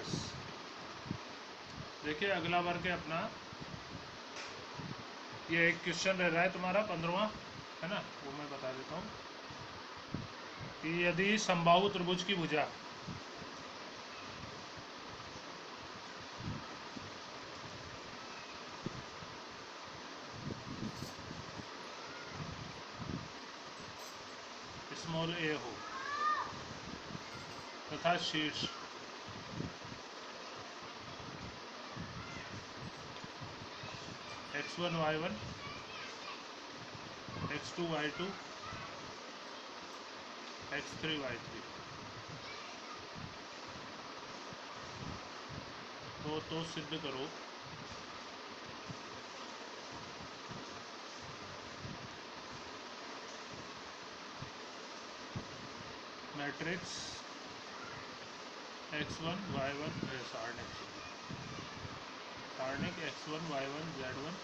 Yes, देखिए अगला वर्ग है अपना, ये एक क्वेश्चन रह रहा है तुम्हारा 15वां, है ना, वो मैं बता देता हूँ कि यदि समबाहु त्रिभुज की भुजा स्मॉल ए हो तथा शीर्ष x1 y1 x2 y2 x3 y3, तो सिद्ध करो matrix x1 y1 सारणिक x1 y1 z1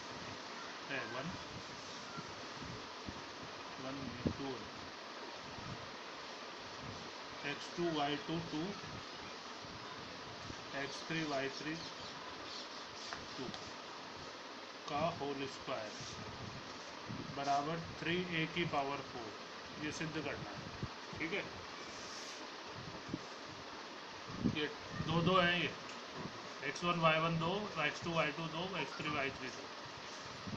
है 1 2 x2 y2 2 x3 y3 2 का होल स्क्वायर बराबर 3a की पावर 4, ये सिद्ध करना है। ठीक है, ये दो हैं, ये x1 y1 2, x2 y2 2, x3 y3 2,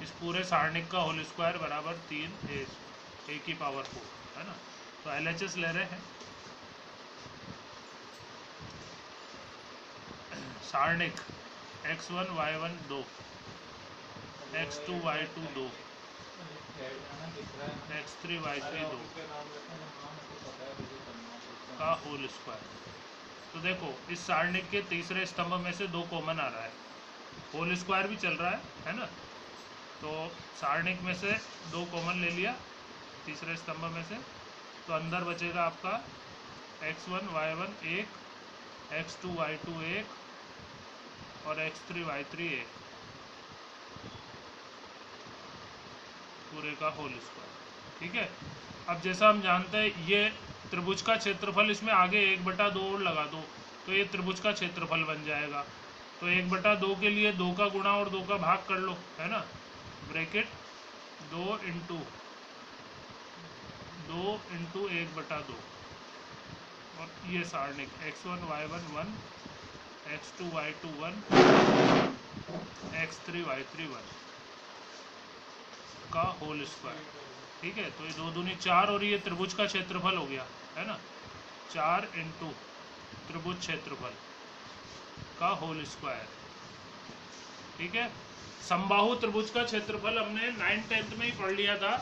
इस पूरे सारणिक का होल स्क्वायर बराबर 3a की पावर 4, है ना। तो LHS ले रहे हैं, सारणिक x1 y1 2, x2 y2 2, x3 y3 2 का होल स्क्वायर। तो देखो इस सारणिक के तीसरे स्तंभ में से 2 कॉमन आ रहा है, होल स्क्वायर भी चल रहा है ना। तो सारणिक में से 2 कॉमन ले लिया तीसरे स्तंभ में से, तो अंदर बचेगा आपका x1 y1 1, x2 y2 1 और x3 y3 1, पूरे का होल स्क्वायर। ठीक है, अब जैसा हम जानते हैं ये त्रिभुज का क्षेत्रफल, इसमें आगे 1/2 और लगा दो तो ये त्रिभुज का क्षेत्रफल बन जाएगा। तो 1/2 के लिए 2 का गुणा और 2 का भाग कर लो, है ना, ब्रैकेट 2 इंटू 1/2 और ये सारणिक x1 y1 1, x2 y2 1, x3 y3 1 का होल स्क्वायर। ठीक है, तो ये 2 दूनी 4 और ये त्रिभुज का क्षेत्रफल हो गया, है ना, 4 इंटू त्रिभुज क्षेत्रफल का होल स्क्वायर। ठीक है, समबाहु त्रिभुज का क्षेत्रफल हमने 9th-10th में ही पढ़ लिया था।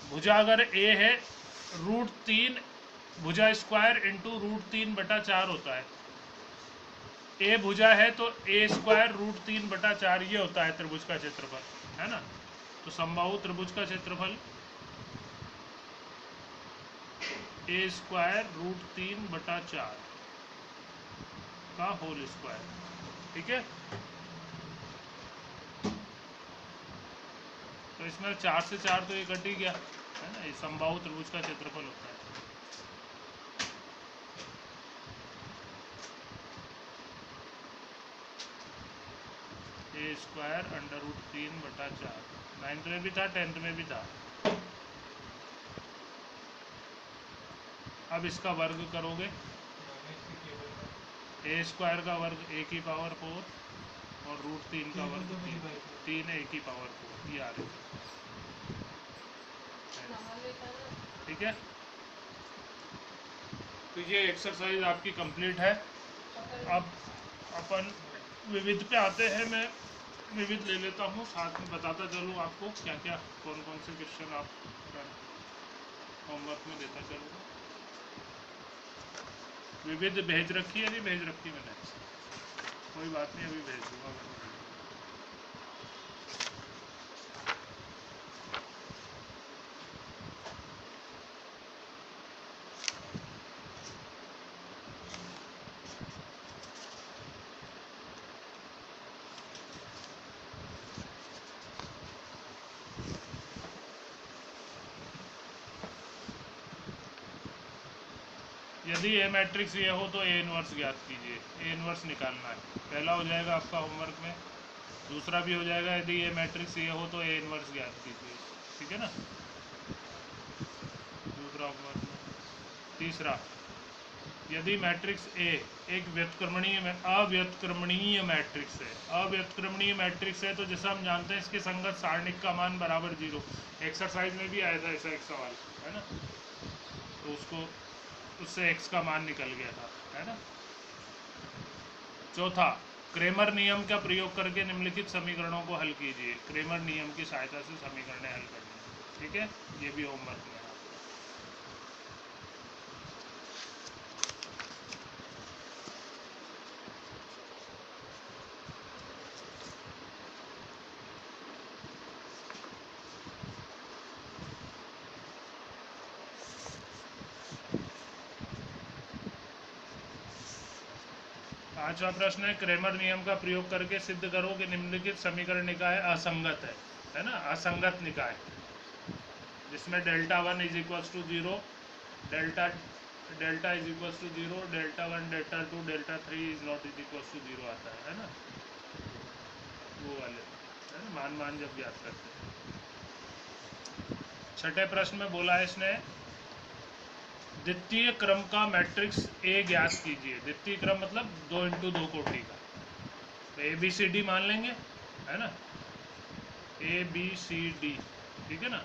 भुजा अगर a है √3 भुजा स्क्वायर इंटू √3/4 होता है। a भुजा है तो a स्क्वायर √3/4 ये होता है त्रिभुज का क्षेत्रफल, है ना। तो समबाहु त्रिभुज का क्षेत्रफल a स्क्वायर √3/4 का होल स्क्वायर। ठीक है, तो इसमें 4 से 4 तो ये कट ही गया, है ना, ये समबाहु त्रिभुज का क्षेत्रफल होता है। a स्क्वायर √3/4, 9th में भी था 10th में भी था। अब इसका वर्ग करोगे, a स्क्वायर का वर्ग a की पावर 4 और √3 का वर्ग 3 a की पावर 4, ये आ रही है। ठीक है, तो ये एक्सरसाइज आपकी कंप्लीट है। अब अपन विविध पे आते हैं, मैं विविध ले लेता हूँ, साथ में बताता चलूँ आपको क्या क्या कौन कौन से क्वेश्चन आप होमवर्क में देता चलूँगा। विविध भेज रखी है, नहीं भेज रखी मैंने, कोई बात नहीं, अभी भेज दूँगा मैं। यदि ए मैट्रिक्स ये हो तो ए इनवर्स ज्ञात कीजिए। ए इनवर्स निकालना है, पहला हो जाएगा आपका होमवर्क में, दूसरा भी हो जाएगा यदि ए मैट्रिक्स ये हो तो ए इनवर्स ज्ञात कीजिए, ठीक है ना, दूसरा होमवर्क में। तीसरा, यदि मैट्रिक्स ए एक अव्युत्क्रमणीय मैट्रिक्स है, अव्युत्क्रमणीय मैट्रिक्स है तो जैसा हम जानते हैं इसके संगत सारणिक का मान बराबर 0, एक्सरसाइज में भी आया था ऐसा एक सवाल, है ना, तो उससे x का मान निकल गया था, है ना। चौथा, क्रेमर नियम का प्रयोग करके निम्नलिखित समीकरणों को हल कीजिए। क्रेमर नियम की सहायता से समीकरण हल करनी, ठीक है, ये भी होमवर्क में है। पांचवा प्रश्न है, क्रेमर नियम का प्रयोग करके सिद्ध करो कि निम्नलिखित समीकरण निकाय असंगत है ना, असंगत निकाय जिसमें delta 1 is equals to 0, delta is equals to 0, delta 1, delta 2, delta 3 is not is equals to 0 आता है ना, वो वाले, है ना, मान जब ज्ञात करते हैं। छठे प्रश्न में बोला है इसने, द्वितीय क्रम का मैट्रिक्स ए ज्ञात कीजिए। द्वितीय क्रम मतलब 2 इंटू 2 कोटि का, तो ए बी सी डी मान लेंगे, है ना, ए बी सी डी, ठीक है ना,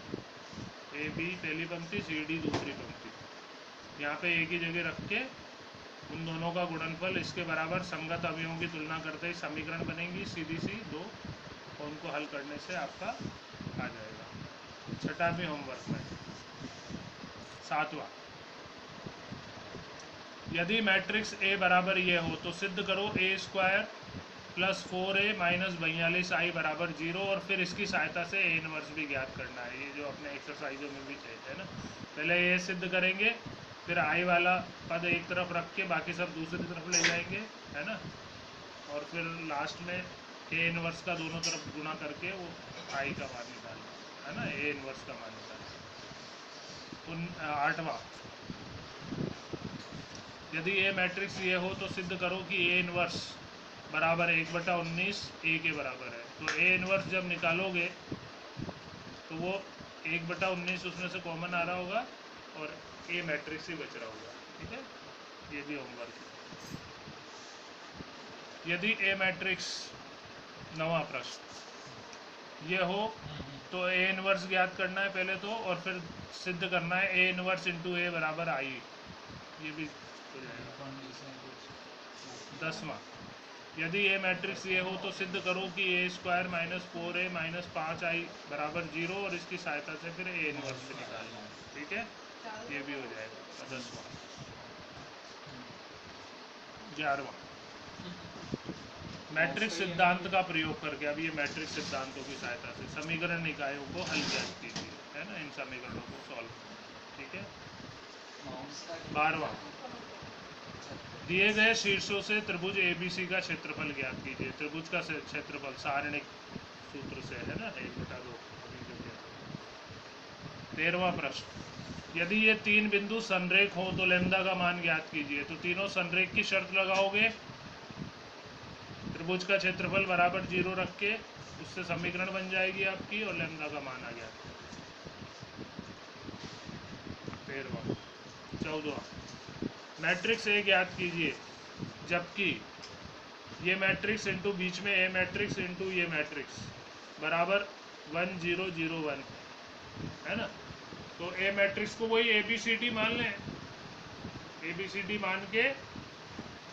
ए बी पहली पंक्ति, सी डी दूसरी पंक्ति, यहाँ पे ए की जगह रख के उन दोनों का गुणनफल इसके बराबर संगत अवयवों की तुलना करते ही समीकरण बनेगी सीधी सी 2, और उनको हल करने से आपका आ जाएगा। छठा भी होमवर्क में। सातवां, यदि मैट्रिक्स ए बराबर ये हो तो सिद्ध करो ए square plus 4a minus 42i बराबर 0, और फिर इसकी सहायता से ए इनवर्स भी ज्ञात करना है, ये जो अपने एक्सरसाइजों में भी थे, है ना। पहले ए सिद्ध करेंगे, फिर आई वाला पद एक तरफ रख के बाकी सब दूसरी तरफ ले जाएंगे, है ना, और फिर लास्ट में ए इनवर्स का दोनों तरफ गुणा करके वो आई का मान निकालना, है ना, ए इनवर्स का मान निकालना। आठवां, यदि ए मैट्रिक्स ये हो तो सिद्ध करो कि ए इनवर्स बराबर 1/19 ए के बराबर है। तो ए इनवर्स जब निकालोगे तो वो 1/19 उसमें से कॉमन आ रहा होगा और ए मैट्रिक्स ही बच रहा होगा, ठीक है, ये भी होमवर्क है। यदि ए मैट्रिक्स, नवा प्रश्न, ये हो तो ए इनवर्स ज्ञात करना है पहले तो, और फिर सिद्ध करना है ए इनवर्स इंटू ए बराबर आई, ये भी हो जाएगा। 10वां, यदि ए मैट्रिक्स ये हो तो सिद्ध करो कि ए square minus 4a minus 5i बराबर 0, और इसकी सहायता से फिर ए इनवर्स भी निकालना है, ठीक है, ये भी हो जाएगा। 10वां। 11वां, मैट्रिक्स सिद्धांत का प्रयोग करके, अब ये मैट्रिक्स सिद्धांतों की सहायता से समीकरण निकायों को हल ज्ञात कीजिए, है ना, इन समीकरणों को सॉल्व, ठीक है। 12वां, दिए गए शीर्षों से त्रिभुज ABC का क्षेत्रफल ज्ञात कीजिए। त्रिभुज का क्षेत्रफल सारणिक सूत्र से, है ना, 1/2। 13वां प्रश्न, यदि ये 3 बिंदु संरेख हो तो लैम्डा का मान ज्ञात कीजिए। तो तीनों संरेख की शर्त लगाओगे, त्रिभुज का क्षेत्रफल बराबर 0 रख के, उससे समीकरण बन जाएगी आपकी और लैम्डा का मान आ गया। 13वां। 14वां, मैट्रिक्स ए ज्ञात कीजिए जबकि ये मैट्रिक्स इंटू बीच में ए मैट्रिक्स इंटू ये मैट्रिक्स बराबर 1 0 0 1 है ना। तो ए मैट्रिक्स को वही ABCD मान लें, ABCD मान के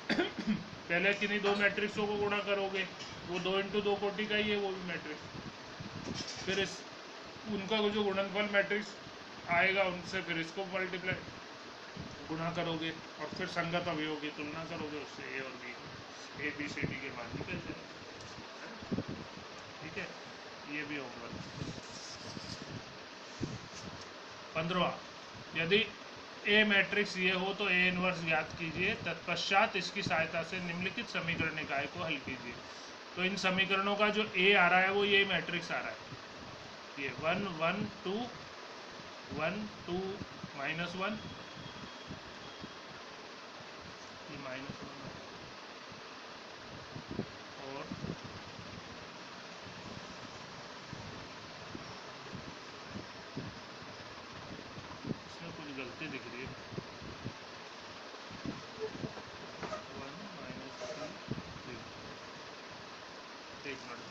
पहले किन्हीं दो मैट्रिक्सों को गुणा करोगे, वो 2 इंटू 2 कोटि का ही है वो भी मैट्रिक्स, फिर इस उनका जो गुणनफल मैट्रिक्स आएगा उनसे फिर इसको मल्टीप्लाई गुणा करोगे और फिर संगत अवयवों की तुलना करोगे, उससे ए और बी ABCD के मान निकल जाएंगे, ठीक है, ये भी होगा। 15वां, यदि ए मैट्रिक्स ये हो तो ए इनवर्स ज्ञात कीजिए, तत्पश्चात इसकी सहायता से निम्नलिखित समीकरण निकाय को हल कीजिए। तो इन समीकरणों का जो ए आ रहा है वो ये मैट्रिक्स आ रहा है, ये 1 1 2 1 2 -1 -1 और इसमें कुछ गलती दिख रही है। 1 - 3 एक मिनट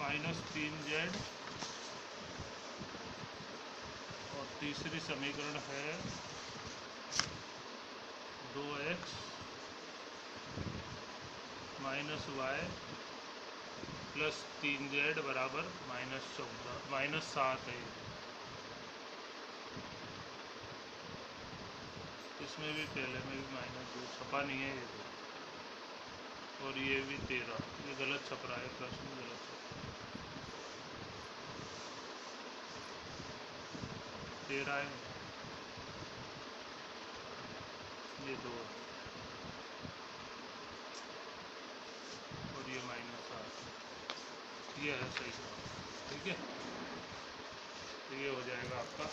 -3z और तीसरी समीकरण है 2x - y प्लस 3z बराबर -7 है। इसमें भी पहले में भी -2 छपा नहीं है ये तो, और ये भी 13, ये गलत छप रहा है, प्रश्न गलत छप रहा है, 13 है, ये 2 है और ये -7, ये है सही जवाब। ठीक है, तो ये हो जाएगा आपका।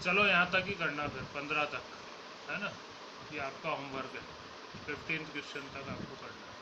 चलो यहाँ तक ही करना, फिर 15 तक है ना, ये आपका होमवर्क है, 15 क्वेश्चन तक आपको करना है।